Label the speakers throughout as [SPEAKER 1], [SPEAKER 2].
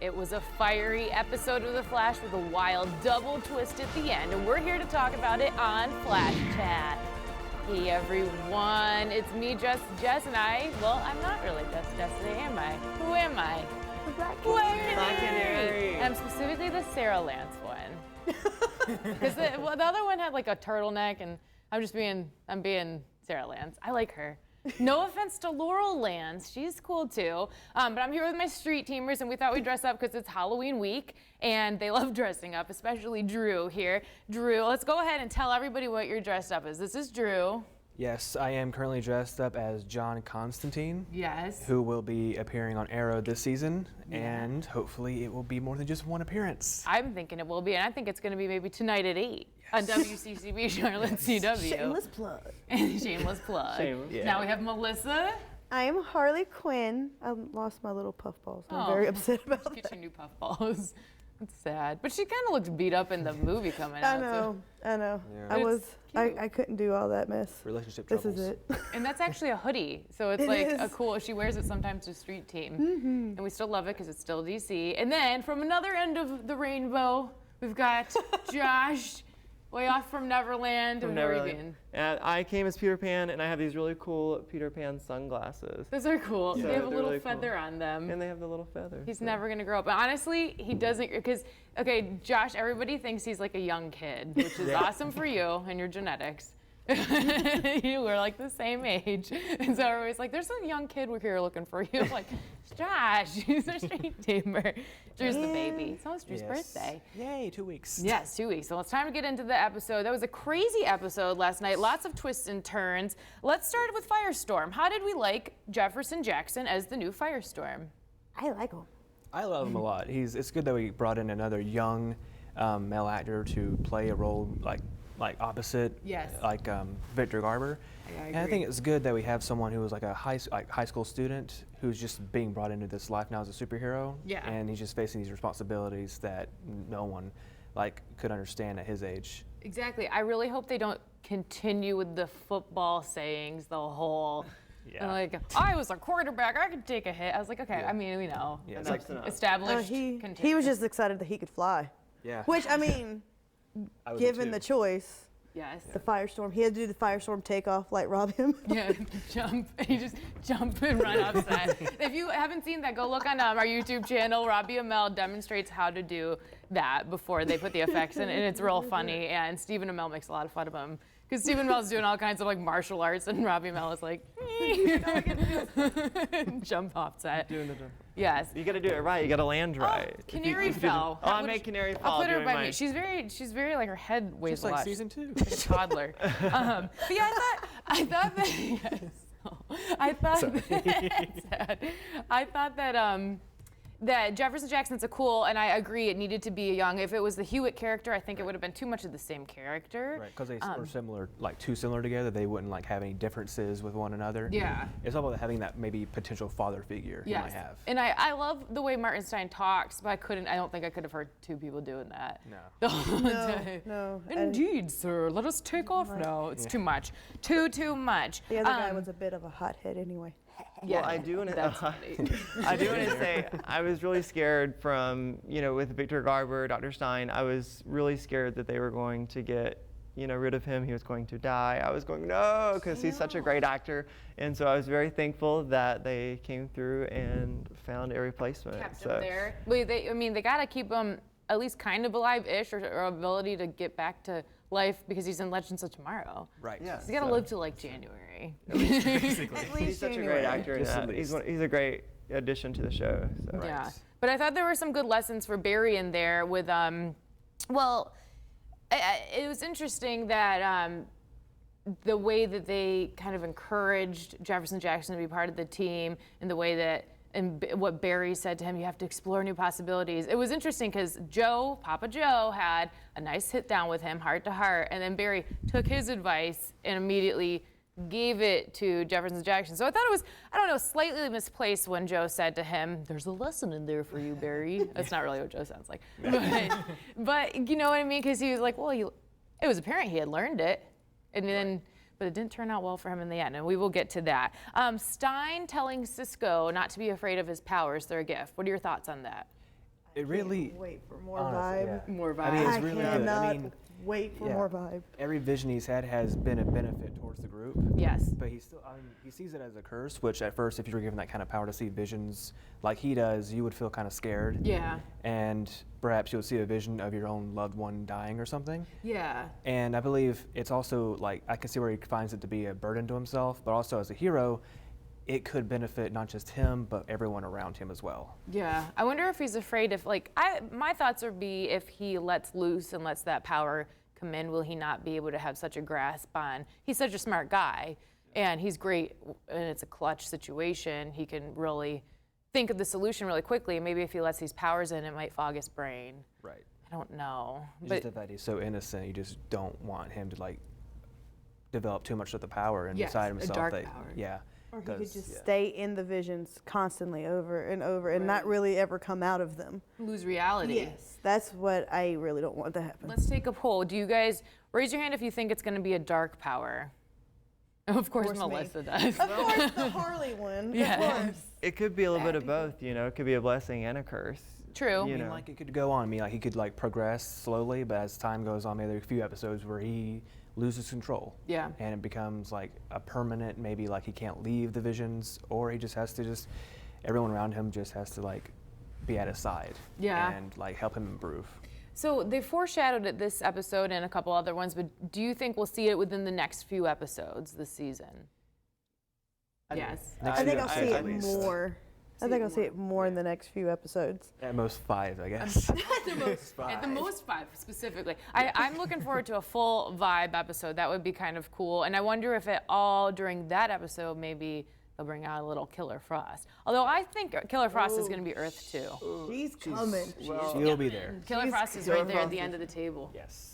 [SPEAKER 1] It was a fiery episode of The Flash with a wild double twist at the end, and we're here to talk about it on Flash Chat. Hey everyone, it's me, Jess, and I'm not really Jess today, am I? Who am I?
[SPEAKER 2] The Black
[SPEAKER 1] Canary. I'm specifically the Sarah Lance one. Because the other one had like a turtleneck, and I'm being Sarah Lance. I like her. No offense to Laurel Lance, she's cool too. But I'm here with my street teamers, and we thought we'd dress up because it's Halloween week, and they love dressing up, especially Drew here. Drew, let's go ahead and tell everybody what you're dressed up as. This is Drew.
[SPEAKER 3] Yes, I am currently dressed up as John Constantine.
[SPEAKER 1] Yes.
[SPEAKER 3] Who will be appearing on Arrow this season, and hopefully it will be more than just one appearance.
[SPEAKER 1] I'm thinking it will be, and I think it's going to be maybe tonight at 8 on WCCB Charlotte CW.
[SPEAKER 2] Shameless plug.
[SPEAKER 1] Shameless plug.
[SPEAKER 3] Shameless. Yeah.
[SPEAKER 1] Now we have Melissa.
[SPEAKER 2] I am Harley Quinn. I lost my little puffballs. I'm very upset about that.
[SPEAKER 1] Get your new puffballs. It's sad, but she kind of looked beat up in the movie coming out.
[SPEAKER 2] I know.
[SPEAKER 3] Yeah.
[SPEAKER 2] I couldn't do all that mess.
[SPEAKER 3] Relationship
[SPEAKER 2] This
[SPEAKER 3] troubles.
[SPEAKER 2] is it.
[SPEAKER 1] And that's actually a hoodie, so it's
[SPEAKER 2] It
[SPEAKER 1] like
[SPEAKER 2] is.
[SPEAKER 1] a cool. She wears it sometimes to street team, and we still love it because it's still DC. And then from another end of the rainbow, we've got Josh, way off from Neverland.
[SPEAKER 4] From
[SPEAKER 1] Where have you
[SPEAKER 4] Neverland.
[SPEAKER 1] been?
[SPEAKER 4] And I came as Peter Pan, and I have these really cool Peter Pan sunglasses.
[SPEAKER 1] Those are cool.
[SPEAKER 4] Yeah,
[SPEAKER 1] They have a
[SPEAKER 4] they're
[SPEAKER 1] little
[SPEAKER 4] really cool.
[SPEAKER 1] feather on them.
[SPEAKER 4] And they have the little feather.
[SPEAKER 1] He's
[SPEAKER 4] so.
[SPEAKER 1] never gonna grow up. But honestly, he doesn't, because, okay, Josh, everybody thinks he's like a young kid, which is awesome for you and your genetics. You were like the same age. And so everybody's like, there's a young kid we're here looking for you. I'm like, Josh, he's a street teamer. Drew's the baby. It's almost Drew's birthday.
[SPEAKER 3] Yay, 2 weeks.
[SPEAKER 1] Yes, 2 weeks. So it's time to get into the episode. That was a crazy episode last night. Lots of twists and turns. Let's start with Firestorm. How did we like Jefferson Jackson as the new Firestorm?
[SPEAKER 2] I like them.
[SPEAKER 3] I love him a lot. It's good that we brought in another young male actor to play a role like opposite, like Victor Garber. And I think it's good that we have someone who was like a high school student who's just being brought into this life now as a superhero.
[SPEAKER 1] Yeah.
[SPEAKER 3] And he's just facing these responsibilities that no one could understand at his age.
[SPEAKER 1] Exactly. I really hope they don't continue with the football sayings the whole.
[SPEAKER 3] Yeah.
[SPEAKER 1] Like, I was a quarterback, I could take a hit. I was like, okay,
[SPEAKER 3] Yeah.
[SPEAKER 1] I mean, we know.
[SPEAKER 3] Yeah,
[SPEAKER 1] It's
[SPEAKER 3] it's
[SPEAKER 1] like
[SPEAKER 4] enough.
[SPEAKER 1] established.
[SPEAKER 2] He was just excited that he could fly.
[SPEAKER 3] Yeah.
[SPEAKER 2] Which, I mean,
[SPEAKER 3] I would
[SPEAKER 2] given
[SPEAKER 3] too.
[SPEAKER 2] the choice,
[SPEAKER 1] Yes.
[SPEAKER 2] the Firestorm, he had to do the Firestorm takeoff, like rob him.
[SPEAKER 1] Yeah, jump. You just jump and run off set. If you haven't seen that, go look on our YouTube channel. Robbie Amell demonstrates how to do that before they put the effects in, and it's real funny. And Stephen Amell makes a lot of fun of him. Because Stephen Amell's doing all kinds of like martial arts, and Robbie Amell is like, jump off set.
[SPEAKER 4] Doing the jump.
[SPEAKER 1] Yes.
[SPEAKER 4] You gotta do it right. You gotta land right.
[SPEAKER 1] Oh, Canary fell.
[SPEAKER 4] Oh, I made Canary fall.
[SPEAKER 1] I'll put her
[SPEAKER 4] doing
[SPEAKER 1] by
[SPEAKER 4] my-
[SPEAKER 1] me. She's very like her head weighs
[SPEAKER 3] Just
[SPEAKER 1] a
[SPEAKER 3] like
[SPEAKER 1] lot.
[SPEAKER 3] season 2.
[SPEAKER 1] Like a toddler. But yeah, I thought that. Yes. I thought that. I thought that Jefferson Jackson's a cool, and I agree it needed to be a young. If it was the Hewitt character, I think it would have been too much of the same character.
[SPEAKER 3] Right, because they were similar, like too similar together. They wouldn't have any differences with one another.
[SPEAKER 1] Yeah.
[SPEAKER 3] It's all about having that maybe potential father figure he might have.
[SPEAKER 1] And I love the way Martin Stein talks, but I don't think I could have heard two people doing that.
[SPEAKER 3] No.
[SPEAKER 2] No.
[SPEAKER 1] Indeed, sir. Let us take off now. It's too much. Too much.
[SPEAKER 2] The other guy was a bit of a hothead anyway.
[SPEAKER 1] Yeah,
[SPEAKER 4] Well, I do want
[SPEAKER 1] that's
[SPEAKER 4] to.
[SPEAKER 1] funny.
[SPEAKER 4] I do want to say I was really scared from with Victor Garber, Dr. Stein. I was really scared that they were going to get rid of him. He was going to die. I was going no, because he's such a great actor, and so I was very thankful that they came through and found a replacement.
[SPEAKER 1] Kept
[SPEAKER 4] so.
[SPEAKER 1] him there. But they gotta keep him at least kind of alive-ish, or ability to get back to life because he's in Legends of Tomorrow.
[SPEAKER 3] Right.
[SPEAKER 4] Yeah.
[SPEAKER 1] He's gotta live to like January.
[SPEAKER 3] Basically.
[SPEAKER 2] At least
[SPEAKER 4] He's such a
[SPEAKER 2] January.
[SPEAKER 4] great actor. In
[SPEAKER 3] Just at
[SPEAKER 4] that. He's
[SPEAKER 3] least.
[SPEAKER 4] a great addition to the show. So.
[SPEAKER 3] Right.
[SPEAKER 1] Yeah, but I thought there were some good lessons for Barry in there with, it was interesting that the way that they kind of encouraged Jefferson Jackson to be part of the team, and the way that, and what Barry said to him, you have to explore new possibilities. It was interesting because Papa Joe had a nice sit down with him, heart to heart, and then Barry took his advice and immediately gave it to Jefferson Jackson. So I thought it was, slightly misplaced when Joe said to him, there's a lesson in there for you, Barry. That's not really what Joe sounds like. But you know what I mean? Because he was like, well, it was apparent he had learned it. And then, but it didn't turn out well for him in the end, and we will get to that. Stein telling Cisco not to be afraid of his powers, they're a gift. What are your thoughts on that?
[SPEAKER 3] It really.
[SPEAKER 2] Can't wait for more
[SPEAKER 3] honestly,
[SPEAKER 2] vibe.
[SPEAKER 3] yeah.
[SPEAKER 1] More vibe.
[SPEAKER 3] I mean, it's
[SPEAKER 2] I
[SPEAKER 3] really good.
[SPEAKER 2] cannot
[SPEAKER 3] I mean,
[SPEAKER 2] wait for
[SPEAKER 3] yeah.
[SPEAKER 2] more vibe.
[SPEAKER 3] every vision he's had has been a benefit towards the group.
[SPEAKER 1] Yes.
[SPEAKER 3] But he still, he sees it as a curse, which at first, if you were given that kind of power to see visions like he does, you would feel kind of scared.
[SPEAKER 1] Yeah.
[SPEAKER 3] And perhaps you would see a vision of your own loved one dying or something.
[SPEAKER 1] Yeah.
[SPEAKER 3] And I believe it's also like, I can see where he finds it to be a burden to himself, but also as a hero, it could benefit not just him, but everyone around him as well.
[SPEAKER 1] Yeah. I wonder if he's afraid if, like, my thoughts would be if he lets loose and lets that power come in, will he not be able to have such a grasp on, he's such a smart guy, and he's great, and it's a clutch situation. He can really think of the solution really quickly. Maybe if he lets these powers in, it might fog his brain.
[SPEAKER 3] Right.
[SPEAKER 1] I don't know.
[SPEAKER 3] It's
[SPEAKER 1] But
[SPEAKER 3] just that he's so innocent, you just don't want him to like develop too much of the power and
[SPEAKER 1] Yes,
[SPEAKER 3] decide
[SPEAKER 1] a
[SPEAKER 3] himself
[SPEAKER 1] dark
[SPEAKER 3] that,
[SPEAKER 1] power.
[SPEAKER 3] yeah.
[SPEAKER 2] Or he could
[SPEAKER 3] 'cause,
[SPEAKER 2] just
[SPEAKER 3] yeah.
[SPEAKER 2] stay in the visions constantly over and over and not really ever come out of them.
[SPEAKER 1] lose reality.
[SPEAKER 2] Yes, that's what I really don't want to happen.
[SPEAKER 1] Let's take a poll. Do you guys raise your hand if you think it's going to be a dark power? Of course,
[SPEAKER 2] course me.
[SPEAKER 1] Melissa does.
[SPEAKER 2] Of course, the Harley one.
[SPEAKER 1] Yeah.
[SPEAKER 2] Of course.
[SPEAKER 4] It could be a little bit of both, you know. It could be a blessing and a curse.
[SPEAKER 1] True.
[SPEAKER 3] I
[SPEAKER 4] You
[SPEAKER 3] mean,
[SPEAKER 4] know.
[SPEAKER 3] like it could go on. I mean, like he could like progress slowly, but as time goes on, maybe there are a few episodes where he loses control.
[SPEAKER 1] Yeah.
[SPEAKER 3] And it becomes like a permanent, maybe like he can't leave the visions, or he just has to everyone around him just has to like be at his side.
[SPEAKER 1] Yeah.
[SPEAKER 3] And like help him improve.
[SPEAKER 1] So they foreshadowed it this episode and a couple other ones, but do you think we'll see it within the next few episodes this season? Yes.
[SPEAKER 3] Next
[SPEAKER 2] I think
[SPEAKER 3] few
[SPEAKER 2] I'll see
[SPEAKER 3] episodes
[SPEAKER 2] it
[SPEAKER 3] at least.
[SPEAKER 2] more. I think I'll see it more in the next few episodes.
[SPEAKER 3] At most 5, I guess.
[SPEAKER 1] At the most 5 specifically. I'm looking forward to a full vibe episode. That would be kind of cool. And I wonder if at all during that episode maybe they'll bring out a little Killer Frost. Although I think Killer Frost is going to be Earth too.
[SPEAKER 2] She's coming.
[SPEAKER 3] She'll be there.
[SPEAKER 1] Killer Frost is right there at the end of the table.
[SPEAKER 3] Yes.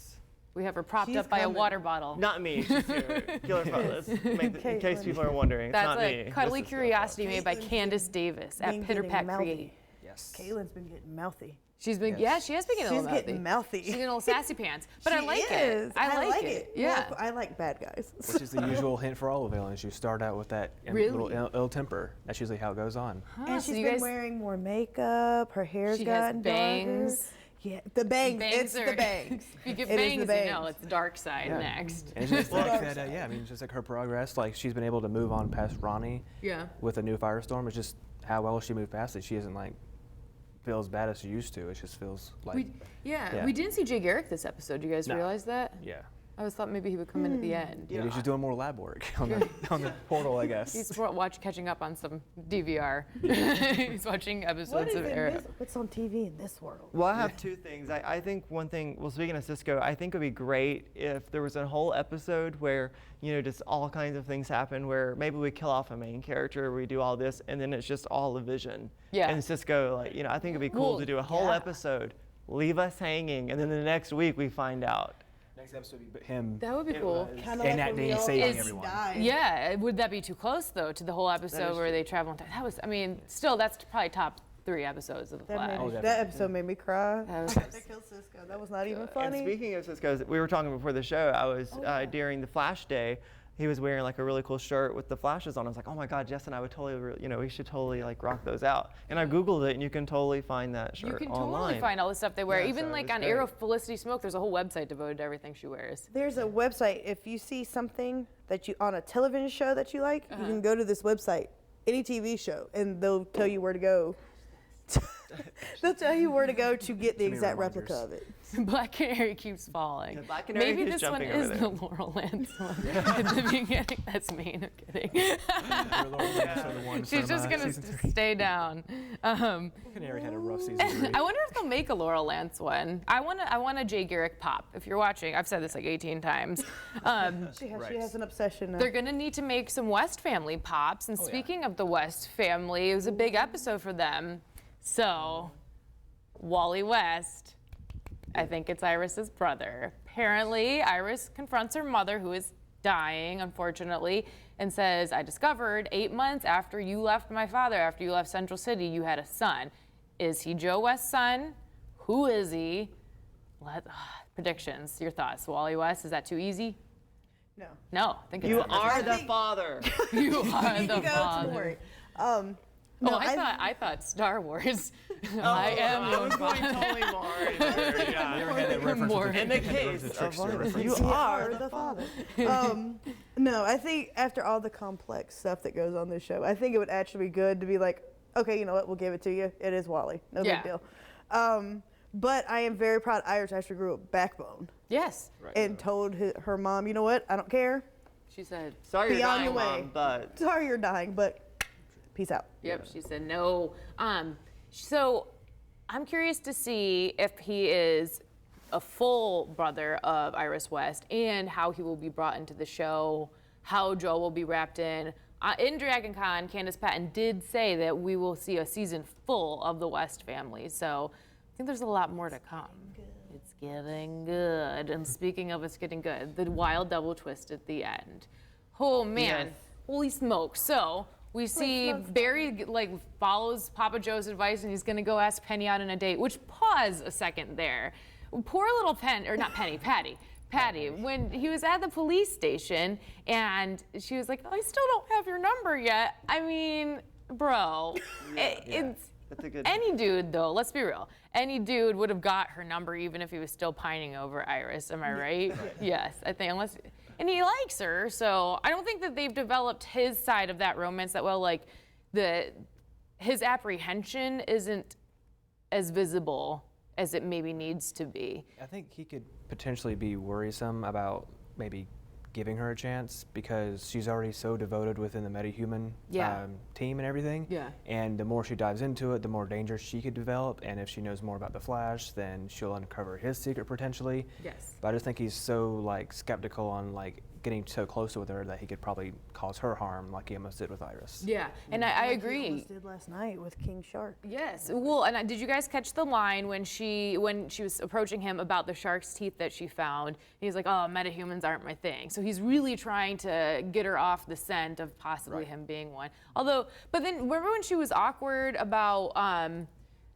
[SPEAKER 1] We have her propped
[SPEAKER 2] She's
[SPEAKER 1] up by a
[SPEAKER 2] coming.
[SPEAKER 1] water bottle.
[SPEAKER 4] Not me. She's here. Killer Frost. In case people are wondering, it's
[SPEAKER 1] That's
[SPEAKER 4] not
[SPEAKER 1] a
[SPEAKER 4] me.
[SPEAKER 1] cuddly
[SPEAKER 4] This is
[SPEAKER 1] curiosity made by
[SPEAKER 2] Caitlin's
[SPEAKER 1] Candace Davis at
[SPEAKER 2] been
[SPEAKER 1] Pitter
[SPEAKER 2] getting
[SPEAKER 1] Pat
[SPEAKER 2] mouthy.
[SPEAKER 1] Create.
[SPEAKER 3] Yes.
[SPEAKER 2] Caitlin's been getting mouthy.
[SPEAKER 1] She's been,
[SPEAKER 3] Yes.
[SPEAKER 1] yeah, she has been getting a
[SPEAKER 2] She's
[SPEAKER 1] little mouthy.
[SPEAKER 2] getting mouthy.
[SPEAKER 1] She's getting a little sassy pants, but I
[SPEAKER 2] She
[SPEAKER 1] like
[SPEAKER 2] is.
[SPEAKER 1] it. I like it. Yeah.
[SPEAKER 2] Well, I like bad guys.
[SPEAKER 3] Which is the usual hint for all the villains. You start out with that
[SPEAKER 1] Really?
[SPEAKER 3] little ill temper. That's usually how it goes on.
[SPEAKER 2] And
[SPEAKER 1] so
[SPEAKER 2] she's
[SPEAKER 1] you
[SPEAKER 2] been
[SPEAKER 1] guys-
[SPEAKER 2] wearing more makeup. Her hair's
[SPEAKER 1] She has
[SPEAKER 2] gotten
[SPEAKER 1] bangs.
[SPEAKER 2] darker. Yeah, the bangs.
[SPEAKER 1] Bangs
[SPEAKER 2] It's
[SPEAKER 1] are-
[SPEAKER 2] the bangs.
[SPEAKER 1] If you get
[SPEAKER 2] It is
[SPEAKER 1] bangs,
[SPEAKER 2] the
[SPEAKER 1] you know
[SPEAKER 2] bangs.
[SPEAKER 1] it's the dark side
[SPEAKER 3] Yeah.
[SPEAKER 1] next.
[SPEAKER 3] And it's just like
[SPEAKER 2] Dark
[SPEAKER 3] that,
[SPEAKER 2] side.
[SPEAKER 3] yeah, I mean, just like her progress, like she's been able to move on past Ronnie
[SPEAKER 1] Yeah.
[SPEAKER 3] with a new Firestorm. It's just how well she moved past it. She isn't like, feel as bad as she used to. It just feels like, Yeah.
[SPEAKER 1] We didn't see Jay Garrick this episode. Do you guys
[SPEAKER 3] No.
[SPEAKER 1] realize that?
[SPEAKER 3] yeah.
[SPEAKER 1] I always thought maybe he would come in at the end.
[SPEAKER 3] Maybe she's doing more lab work on the portal, I guess.
[SPEAKER 1] He's catching up on some DVR. He's watching
[SPEAKER 2] What
[SPEAKER 1] episodes
[SPEAKER 2] is
[SPEAKER 1] of
[SPEAKER 2] in
[SPEAKER 1] Arrow.
[SPEAKER 2] this, what's on TV in this world?
[SPEAKER 4] Well, I have two things. I think one thing, well, speaking of Cisco, I think it would be great if there was a whole episode where, you know, just all kinds of things happen where maybe we kill off a main character, we do all this, and then it's just all a vision.
[SPEAKER 1] Yeah.
[SPEAKER 4] And Cisco, like, you know, I think it'd be cool
[SPEAKER 1] Well,
[SPEAKER 4] to do a whole
[SPEAKER 1] yeah.
[SPEAKER 4] episode, leave us hanging, and then the next week we find out.
[SPEAKER 3] Next episode would be him.
[SPEAKER 1] That would be cool.
[SPEAKER 2] Kind
[SPEAKER 3] enacting saving everyone.
[SPEAKER 1] Yeah, would that be too close though to the whole episode
[SPEAKER 4] is
[SPEAKER 1] where
[SPEAKER 4] true.
[SPEAKER 1] they travel in time? That was, I mean, still that's probably top 3 episodes of The
[SPEAKER 2] That,
[SPEAKER 1] Flash.
[SPEAKER 2] made me,
[SPEAKER 3] definitely.
[SPEAKER 2] that episode made me cry.
[SPEAKER 1] That was-
[SPEAKER 2] They killed Cisco. That was not even
[SPEAKER 4] And
[SPEAKER 2] funny.
[SPEAKER 4] speaking of Cisco, we were talking before the show. I was during the Flash day. He was wearing like a really cool shirt with the flashes on. I was like, oh my God, Jess and I would totally, you know, we should totally like rock those out. And I Googled it, and you can totally find that shirt
[SPEAKER 1] You can
[SPEAKER 4] online.
[SPEAKER 1] totally find all the stuff they wear.
[SPEAKER 4] Yeah,
[SPEAKER 1] Even
[SPEAKER 4] so
[SPEAKER 1] like
[SPEAKER 4] it's
[SPEAKER 1] on
[SPEAKER 4] great.
[SPEAKER 1] Arrow Felicity Smoke, there's a whole website devoted to everything she wears.
[SPEAKER 2] There's a website. If you see something that you on a television show that you like, you can go to this website, any TV show, and they'll tell you where to go. They'll tell you where to go to get the
[SPEAKER 3] many
[SPEAKER 2] exact
[SPEAKER 3] reminders.
[SPEAKER 2] replica of it.
[SPEAKER 1] Black Canary keeps falling.
[SPEAKER 4] Yeah, Black Canary
[SPEAKER 1] Maybe
[SPEAKER 4] keeps
[SPEAKER 1] this one
[SPEAKER 4] jumping over
[SPEAKER 1] is
[SPEAKER 4] there.
[SPEAKER 1] the Laurel Lance one at the beginning. That's mean. I'm kidding. She's just gonna stay down.
[SPEAKER 3] Canary had a rough season 3.
[SPEAKER 1] I wonder if they'll make a Laurel Lance one. I want a Jay Garrick pop. If you're watching, I've said this like 18 times.
[SPEAKER 2] She has an obsession now.
[SPEAKER 1] They're gonna need to make some West Family pops. And speaking of the West Family, it was a big episode for them. So, Wally West, I think it's Iris's brother. Apparently, Iris confronts her mother, who is dying, unfortunately, and says, I discovered 8 months after you left my father, after you left Central City, you had a son. Is he Joe West's son? Who is he? Predictions, your thoughts. Wally West, is that too easy?
[SPEAKER 2] No.
[SPEAKER 1] No, I think it's
[SPEAKER 4] You
[SPEAKER 1] not.
[SPEAKER 4] are the father.
[SPEAKER 1] You are
[SPEAKER 2] You
[SPEAKER 1] the
[SPEAKER 2] go to
[SPEAKER 1] father.
[SPEAKER 2] Maury. No,
[SPEAKER 1] Oh, I thought Star Wars.
[SPEAKER 4] Oh,
[SPEAKER 1] I am
[SPEAKER 4] I
[SPEAKER 1] your
[SPEAKER 4] was going
[SPEAKER 1] father.
[SPEAKER 4] totally more. Yeah.
[SPEAKER 3] You ever had that reference
[SPEAKER 1] More.
[SPEAKER 3] with the,
[SPEAKER 4] In the
[SPEAKER 3] you know,
[SPEAKER 4] case
[SPEAKER 3] the
[SPEAKER 4] of
[SPEAKER 3] trickster
[SPEAKER 4] Harley,
[SPEAKER 3] reference?
[SPEAKER 4] you are
[SPEAKER 2] the father. No, I think after all the complex stuff that goes on this show, I think it would actually be good to be like, okay, you know what? We'll give it to you. It is Wally. No
[SPEAKER 1] Yeah.
[SPEAKER 2] big deal. But I am very proud Iris actually grew a backbone
[SPEAKER 1] Yes.
[SPEAKER 2] and told her mom, you know what? I don't care.
[SPEAKER 1] She said,
[SPEAKER 4] Sorry you're
[SPEAKER 2] Be on
[SPEAKER 4] dying,
[SPEAKER 2] your way.
[SPEAKER 4] Mom, but
[SPEAKER 2] Sorry you're dying, but peace out.
[SPEAKER 1] yep, she said no. So I'm curious to see if he is a full brother of Iris West and how he will be brought into the show, how Joe will be wrapped in. In Dragon Con, Candace Patton did say that we will see a season full of the West family. So I think there's a lot more to come. It's getting good. And speaking of it's getting good, the wild double twist at the end. Oh man,
[SPEAKER 4] Yes.
[SPEAKER 1] holy smoke. So we see Barry like follows Papa Joe's advice and he's gonna go ask Penny out on a date, which pause a second there. Poor little Patty, when he was at the police station and she was like, I still don't have your number yet. I mean, bro, it's
[SPEAKER 4] that's a good.
[SPEAKER 1] any dude though, let's be real. Any dude would have got her number even if he was still pining over Iris, am I right? Yes, I think and he likes her, so I don't think that they've developed his side of that romance that well. Like his apprehension isn't as visible as it maybe needs to be.
[SPEAKER 3] I think he could potentially be worrisome about maybe giving her a chance because she's already so devoted within the metahuman team and everything.
[SPEAKER 1] Yeah.
[SPEAKER 3] And the more she dives into it, the more danger she could develop. And if she knows more about the Flash, then she'll uncover his secret potentially.
[SPEAKER 1] Yes.
[SPEAKER 3] But I just think he's so like skeptical on like getting so close with her that he could probably cause her harm like he almost did with Iris.
[SPEAKER 1] Yeah, and I
[SPEAKER 2] He
[SPEAKER 1] agree.
[SPEAKER 2] almost did last night with King Shark.
[SPEAKER 1] Yes. Well, and did you guys catch the line when she was approaching him about the shark's teeth that she found? He's like, "Oh, metahumans aren't my thing." So he's really trying to get her off the scent of possibly him being one. Although, but then remember when she was awkward about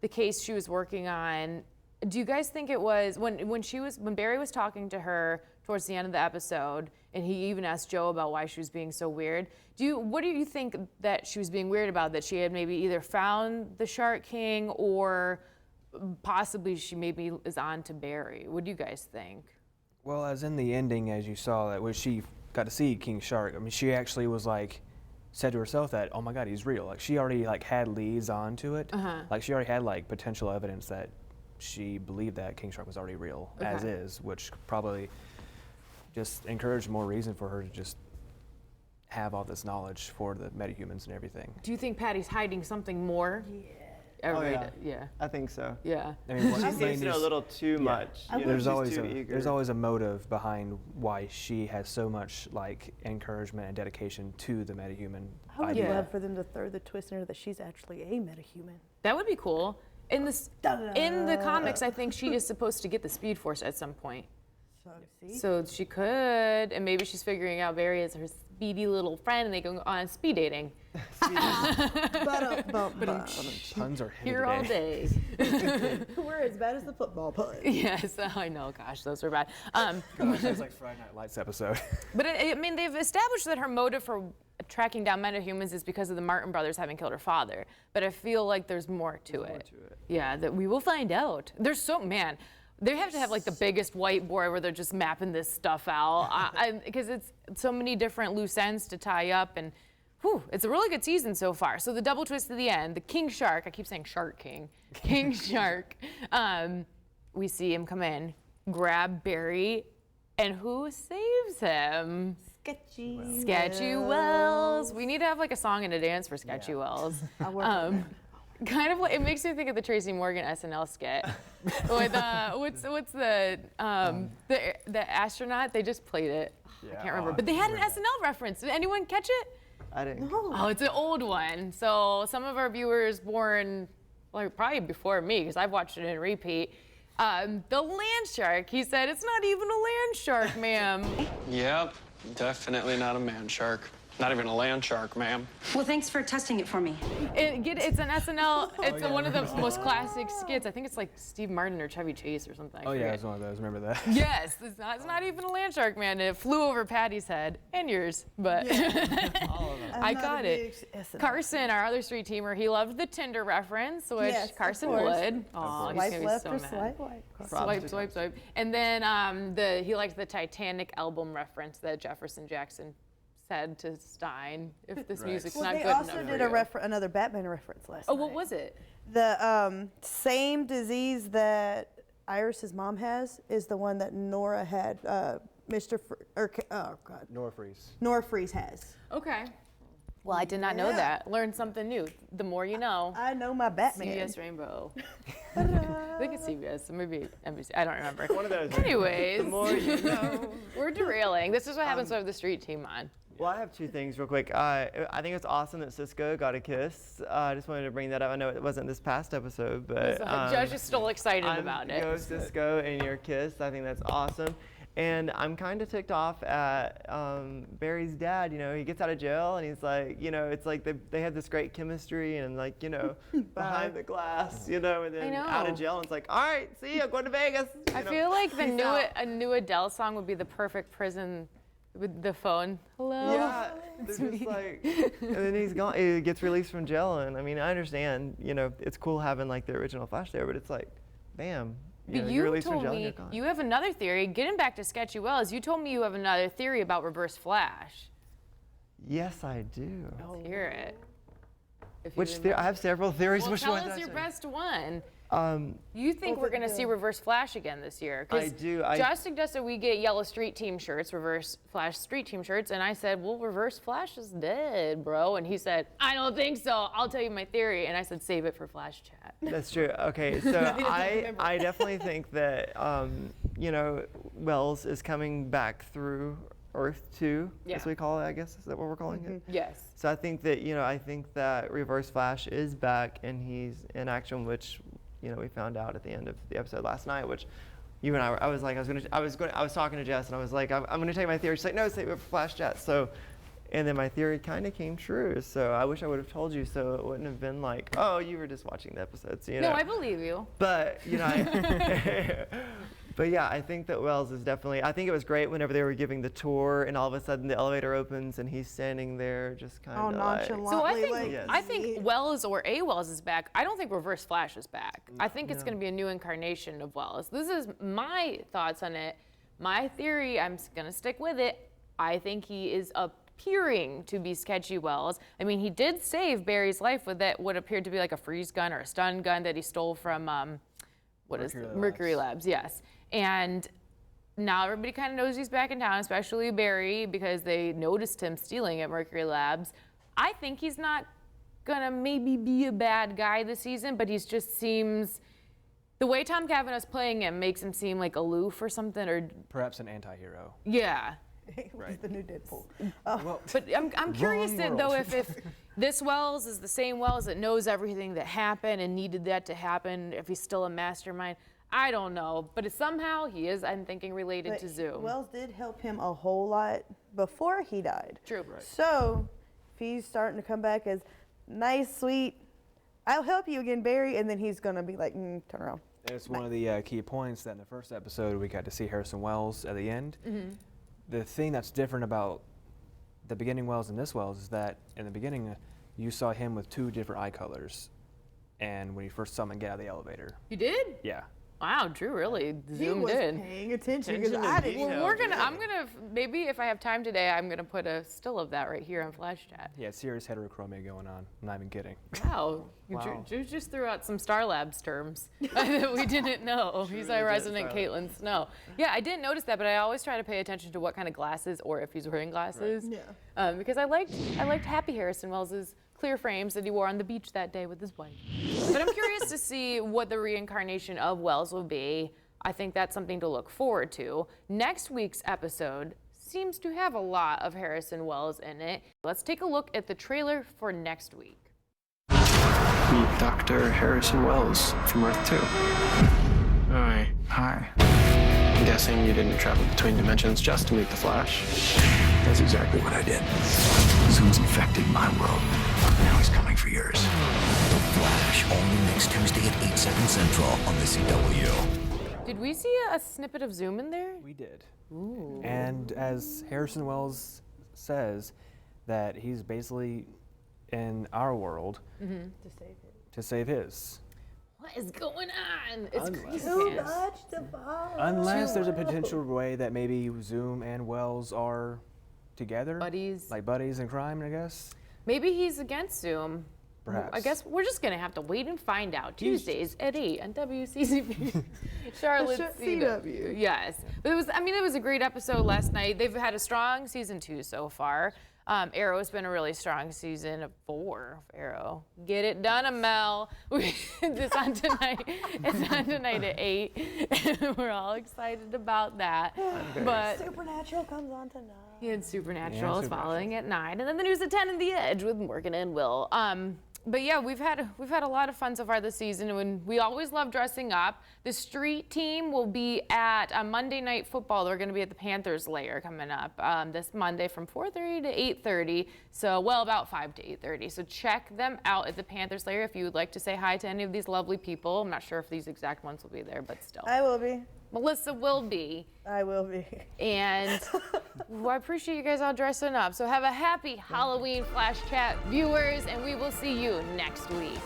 [SPEAKER 1] the case she was working on? Do you guys think it was when Barry was talking to her towards the end of the episode, and he even asked Joe about why she was being so weird? What do you think that she was being weird about? That she had maybe either found the Shark King or possibly she maybe is on to Barry? What do you guys think?
[SPEAKER 3] Well, as in the ending, as you saw, that when she got to see King Shark, I mean, she actually was like, said to herself that, oh my God, he's real. Like she already like had leads onto it. Like she already had like potential evidence that she believed that King Shark was already real as is, which probably just encouraged more reason for her to just have all this knowledge for the metahumans and everything.
[SPEAKER 1] Do you think Patty's hiding something more? Yeah.
[SPEAKER 4] I think so.
[SPEAKER 1] Yeah.
[SPEAKER 3] I mean,
[SPEAKER 4] She seems to know a little too much. You know,
[SPEAKER 3] there's
[SPEAKER 4] she's
[SPEAKER 3] always
[SPEAKER 4] too eager.
[SPEAKER 3] there's always a motive behind why she has so much like encouragement and dedication to the metahuman
[SPEAKER 2] I would
[SPEAKER 3] idea.
[SPEAKER 2] love for them to throw the twist in her that she's actually a metahuman.
[SPEAKER 1] That would be cool. In the comics, I think she is supposed to get the Speed Force at some point.
[SPEAKER 2] So, see?
[SPEAKER 1] So she could, and maybe she's figuring out Barry as her speedy little friend, and they go on speed dating.
[SPEAKER 3] Puns are
[SPEAKER 1] Here all day.
[SPEAKER 2] We're as bad as the football pun.
[SPEAKER 1] Yes, I know. Gosh, those were bad.
[SPEAKER 3] Gosh, that's like Friday Night Lights episode.
[SPEAKER 1] But I mean, they've established that her motive for tracking down metahumans is because of the Martin brothers having killed her father. But I feel like there's more to it. Yeah, that we will find out. There's they have to have like the biggest whiteboard where they're just mapping this stuff out because it's so many different loose ends to tie up, and it's a really good season so far. So the double twist at the end, the King Shark, I keep saying Shark King, King Shark, we see him come in, grab Barry, and who saves him? Sketchy Wells. We need to have like a song and a dance for Sketchy Wells.
[SPEAKER 2] I'll work on that.
[SPEAKER 1] Kind of like, it makes me think of the Tracy Morgan SNL skit with what's the astronaut? They just played it. I can't remember, but they had an SNL reference. Did anyone catch it?
[SPEAKER 4] I didn't.
[SPEAKER 1] Oh, it's an old one. So some of our viewers born like probably before me, because I've watched it in repeat. The land shark. He said it's not even a land shark, ma'am.
[SPEAKER 5] Yep, definitely not a man shark. Not even a land shark, ma'am.
[SPEAKER 6] Well, thanks for testing it for me.
[SPEAKER 1] It's an SNL. It's one of the most classic skits. I think it's like Steve Martin or Chevy Chase or something.
[SPEAKER 3] Oh yeah, it's one of those. Remember that?
[SPEAKER 1] Yes, it's not even a land shark, man. It flew over Patty's head and yours, but I got it. Carson, our other street teamer, he loved the Tinder reference, which
[SPEAKER 2] Yes, of
[SPEAKER 1] Carson
[SPEAKER 2] course.
[SPEAKER 1] would. Oh, he's
[SPEAKER 2] Swipe
[SPEAKER 1] gonna be
[SPEAKER 2] left
[SPEAKER 1] so
[SPEAKER 2] or
[SPEAKER 1] mad.
[SPEAKER 2] swipe right.
[SPEAKER 1] Swipe. And then he liked the Titanic album reference that Jefferson Jackson said to Stein, if this music's not
[SPEAKER 2] They
[SPEAKER 1] good
[SPEAKER 2] also
[SPEAKER 1] enough
[SPEAKER 2] did
[SPEAKER 1] for you.
[SPEAKER 2] another Batman reference last
[SPEAKER 1] Oh,
[SPEAKER 2] night.
[SPEAKER 1] what was it?
[SPEAKER 2] The same disease that Iris's mom has is the one that Nora had.
[SPEAKER 3] Nora Freeze.
[SPEAKER 2] Nora Freeze has.
[SPEAKER 1] Okay. Well, I did not know that. Learned something new. The more you know.
[SPEAKER 2] I know my Batman.
[SPEAKER 1] CBS Rainbow. I think it's CBS, maybe NBC. I don't remember.
[SPEAKER 4] One of those.
[SPEAKER 1] Anyways,
[SPEAKER 4] The more you know.
[SPEAKER 1] we're derailing. This is what happens when we have the street team on.
[SPEAKER 4] Well, I have two things real quick. I think it's awesome that Cisco got a kiss. I just wanted to bring that up. I know it wasn't this past episode, but
[SPEAKER 1] Judge is still excited about it.
[SPEAKER 4] Go Cisco and your kiss. I think that's awesome. And I'm kind of ticked off at Barry's dad. You know, he gets out of jail and he's like, you know, it's like they have this great chemistry and like, you know, behind the glass, you know, and then out of jail and it's like, all right, see, I'm going to Vegas.
[SPEAKER 1] I feel like a new Adele song would be the perfect prison with the phone. Hello.
[SPEAKER 4] Yeah, they're just like, and then he's gone. He gets released from jail, and I mean, I understand. You know, it's cool having like the original Flash there, but it's like, bam.
[SPEAKER 1] But
[SPEAKER 4] you're
[SPEAKER 1] you
[SPEAKER 4] released from
[SPEAKER 1] told
[SPEAKER 4] jail and
[SPEAKER 1] me
[SPEAKER 4] you're gone.
[SPEAKER 1] you have another theory. Getting back to Sketchy Wells, you told me you have another theory about Reverse Flash.
[SPEAKER 4] Yes, I do.
[SPEAKER 1] Let's hear it. If you
[SPEAKER 4] Which theory? I have several theories.
[SPEAKER 1] Well,
[SPEAKER 4] Which
[SPEAKER 1] tell
[SPEAKER 4] one?
[SPEAKER 1] us your best one.
[SPEAKER 4] Um,
[SPEAKER 1] You think we're going to see Reverse Flash again this year? 'Cause
[SPEAKER 4] I do.
[SPEAKER 1] Josh suggested we get yellow Street Team shirts, Reverse Flash Street Team shirts, and I said, well, Reverse Flash is dead, bro. And he said, I don't think so. I'll tell you my theory. And I said, save it for Flash Chat.
[SPEAKER 4] That's true. Okay, so I definitely think that you know, Wells is coming back through Earth 2,
[SPEAKER 1] Yeah.
[SPEAKER 4] as we call it. I guess is that what we're calling it?
[SPEAKER 1] Yes.
[SPEAKER 4] So I think that Reverse Flash is back and he's in action, which you know we found out at the end of the episode last night. Which you and I was talking to Jess and I was like, I'm gonna tell you my theory. She's like, no, save it for Flash Chat. So, and then my theory kind of came true. So I wish I would have told you, so it wouldn't have been like, oh, you were just watching the episodes. You know?
[SPEAKER 1] No, I believe you.
[SPEAKER 4] But you know, but yeah, I think that Wells is definitely. I think it was great whenever they were giving the tour, and all of a sudden the elevator opens and he's standing there, just kind of
[SPEAKER 2] nonchalant.
[SPEAKER 1] So
[SPEAKER 4] Yes.
[SPEAKER 1] I think Wells or a Wells is back. I don't think Reverse Flash is back. I think it's going to be a new incarnation of Wells. This is my thoughts on it. My theory, I'm going to stick with it. I think he is appearing to be Sketchy Wells. I mean, he did save Barry's life with that what appeared to be like a freeze gun or a stun gun that he stole from Mercury Labs. Yes. And now everybody kind of knows he's back in town, especially Barry, because they noticed him stealing at Mercury Labs. I think he's not gonna maybe be a bad guy this season, but he's just seems, the way Tom Cavanaugh's playing him makes him seem like aloof or something, or
[SPEAKER 3] Perhaps an anti-hero.
[SPEAKER 1] yeah.
[SPEAKER 2] He's the new Deadpool.
[SPEAKER 1] But I'm curious though if this Wells is the same Wells that knows everything that happened and needed that to happen, if he's still a mastermind. I don't know, but somehow he is, I'm thinking, related to Zoom.
[SPEAKER 2] Wells did help him a whole lot before he died.
[SPEAKER 1] True.
[SPEAKER 3] Right.
[SPEAKER 2] So if he's starting to come back as nice, sweet, I'll help you again, Barry, and then he's gonna be like, turn around.
[SPEAKER 3] It's one of the key points that in the first episode we got to see Harrison Wells at the end. The thing that's different about the beginning Wells and this Wells is that in the beginning you saw him with two different eye colors, and when you first saw him get out of the elevator.
[SPEAKER 1] You did?
[SPEAKER 3] Yeah.
[SPEAKER 1] Wow, Drew really zoomed
[SPEAKER 2] he was
[SPEAKER 1] in.
[SPEAKER 2] paying attention
[SPEAKER 4] Attention
[SPEAKER 2] because
[SPEAKER 4] to
[SPEAKER 2] I didn't.
[SPEAKER 4] detail.
[SPEAKER 1] Well, I'm gonna, maybe if I have time today, I'm gonna put a still of that right here on Flash Chat.
[SPEAKER 3] Yeah, serious heterochromia going on. I'm not even kidding.
[SPEAKER 1] Wow.
[SPEAKER 3] Wow.
[SPEAKER 1] Drew just threw out some Star Labs terms that we didn't know. He's our resident Caitlin Snow. Yeah, I didn't notice that, but I always try to pay attention to what kind of glasses or if he's wearing glasses.
[SPEAKER 2] Right.
[SPEAKER 1] Yeah. Because I liked Happy Harrison Wells's clear frames that he wore on the beach that day with his wife. But I'm curious to see what the reincarnation of Wells will be. I think that's something to look forward to. Next week's episode seems to have a lot of Harrison Wells in it. Let's take a look at the trailer for next week.
[SPEAKER 7] Meet Dr. Harrison Wells from Earth 2.
[SPEAKER 8] Hi.
[SPEAKER 7] Hi. I'm guessing you didn't travel between dimensions just to meet the Flash.
[SPEAKER 5] That's exactly what I did. Zoom's infected my world. Now he's coming for yours.
[SPEAKER 8] The Flash, only next Tuesday at 8/7 Central on the CW.
[SPEAKER 1] Did we see a snippet of Zoom in there?
[SPEAKER 3] We did.
[SPEAKER 1] Ooh.
[SPEAKER 3] And as Harrison Wells says, that he's basically in our world to save his.
[SPEAKER 1] What is going on? It's crazy.
[SPEAKER 2] Too much to follow.
[SPEAKER 3] Unless there's a potential way that maybe Zoom and Wells are together.
[SPEAKER 1] Buddies.
[SPEAKER 3] Like buddies in crime, I guess.
[SPEAKER 1] Maybe he's against Zoom.
[SPEAKER 3] Perhaps.
[SPEAKER 1] I guess we're just gonna have to wait and find out. Tuesdays at 8 on WCCP. Charlotte CW. Yes, but it was a great episode last night. They've had a strong season 2 so far. Arrow's been a really strong season of 4 of Arrow. Get it done, Amel. It's on tonight. It's on tonight at 8. We're all excited about that. But
[SPEAKER 2] Supernatural comes on tonight.
[SPEAKER 1] and Supernatural is following at 9, and then the news at 10 and The Edge with Morgan and Will. But yeah, we've had a lot of fun so far this season, and we always love dressing up. The street team will be at Monday Night Football. They're going to be at the Panthers Lair coming up this Monday from 4:30 to 8:30. So about 5 to 8:30. So check them out at the Panthers Lair if you would like to say hi to any of these lovely people. I'm not sure if these exact ones will be there, but still.
[SPEAKER 2] I will be.
[SPEAKER 1] Melissa will be.
[SPEAKER 2] I will be.
[SPEAKER 1] And I appreciate you guys all dressing up. So have a happy Halloween Flash Chat, viewers, and we will see you next week.